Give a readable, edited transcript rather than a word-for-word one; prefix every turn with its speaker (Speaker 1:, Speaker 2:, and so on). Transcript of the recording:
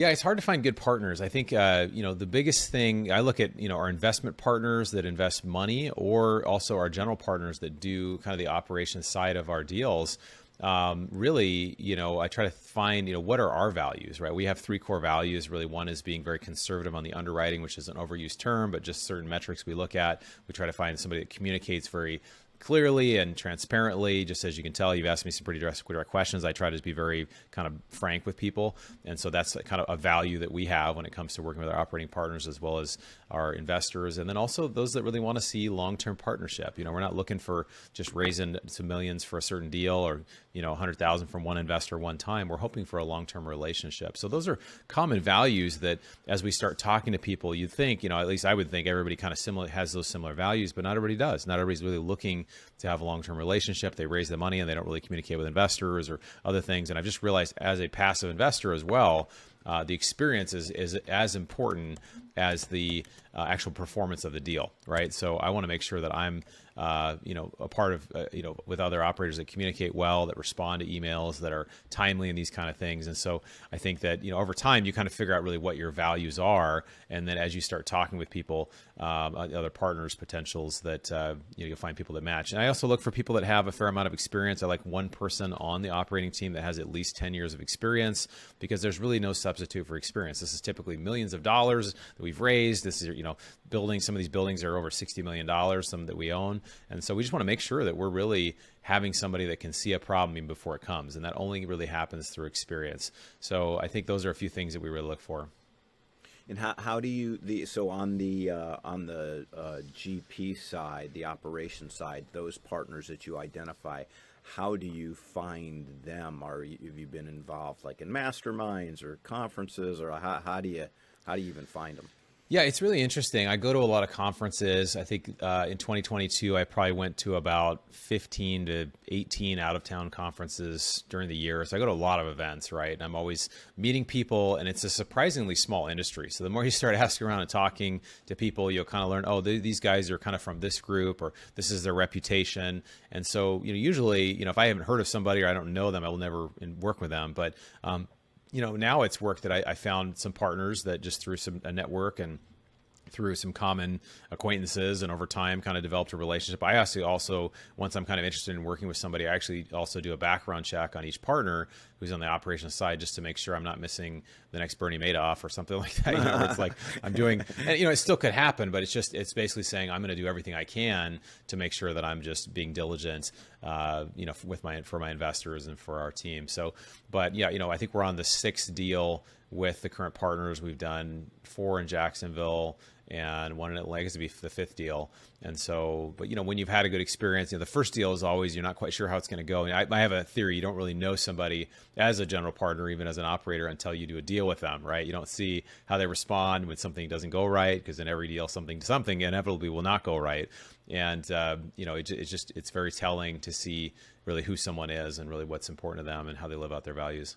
Speaker 1: Yeah, it's hard to find good partners. I think, the biggest thing I look at, our investment partners that invest money, or also our general partners that do kind of the operations side of our deals. Really, I try to find, what are our values, right? We have three core values. Really, one is being very conservative on the underwriting, which is an overused term, but just certain metrics we look at. We try to find somebody that communicates very clearly and transparently. Just as you can tell, you've asked me some pretty direct questions. I try to be very kind of frank with people. And so that's kind of a value that we have when it comes to working with our operating partners as well as our investors. And then also those that really want to see long-term partnership. We're not looking for just raising some millions for a certain deal, or, 100,000 from one investor one time. We're hoping for a long-term relationship. So those are common values that as we start talking to people, you'd think, at least I would think everybody kind of similar has those similar values, but not everybody does. Not everybody's really looking to have a long-term relationship. They raise the money and they don't really communicate with investors or other things. And I've just realized as a passive investor as well, the experience is as important as the actual performance of the deal, right? So I want to make sure that I'm, a part of, with other operators that communicate well, that respond to emails, that are timely in these kind of things. And so I think that, over time, you kind of figure out really what your values are. And then as you start talking with people, other partners, potentials, that, you'll find people that match. And I also look for people that have a fair amount of experience. I like one person on the operating team that has at least 10 years of experience, because there's really no substitute for experience. This is typically millions of dollars that we've raised. This is, building, some of these buildings are over $60 million, some that we own. And so we just want to make sure that we're really having somebody that can see a problem even before it comes. And that only really happens through experience. So I think those are a few things that we really look for.
Speaker 2: And how do you so on the GP side, the operation side, those partners that you identify, how do you find them? Have you been involved like in masterminds or conferences, or how do you even find them?
Speaker 1: Yeah, it's really interesting. I go to a lot of conferences. I think in 2022, I probably went to about 15 to 18 out-of-town conferences during the year. So I go to a lot of events, right? And I'm always meeting people, and it's a surprisingly small industry. So the more you start asking around and talking to people, you'll kind of learn, oh, these guys are kind of from this group, or this is their reputation. And so, usually, if I haven't heard of somebody or I don't know them, I will never work with them. But now it's work that I found some partners that just through a network and through some common acquaintances, and over time kind of developed a relationship. I actually also, once I'm kind of interested in working with somebody, I actually also do a background check on each partner who's on the operations side, just to make sure I'm not missing the next Bernie Madoff or something like that. Where it's like I'm doing, and it still could happen, but it's basically saying I'm going to do everything I can to make sure that I'm just being diligent, for my investors and for our team. So, but yeah, I think we're on the 6th deal with the current partners. We've done 4 in Jacksonville and 1 in Atlanta. It's to be the 5th deal. And so, but when you've had a good experience, the first deal is always, you're not quite sure how it's going to go. And I have a theory. You don't really know somebody as a general partner, even as an operator, until you do a deal with them, right? You don't see how they respond when something doesn't go right, because in every deal, something inevitably will not go right. And, it's very telling to see really who someone is and really what's important to them and how they live out their values.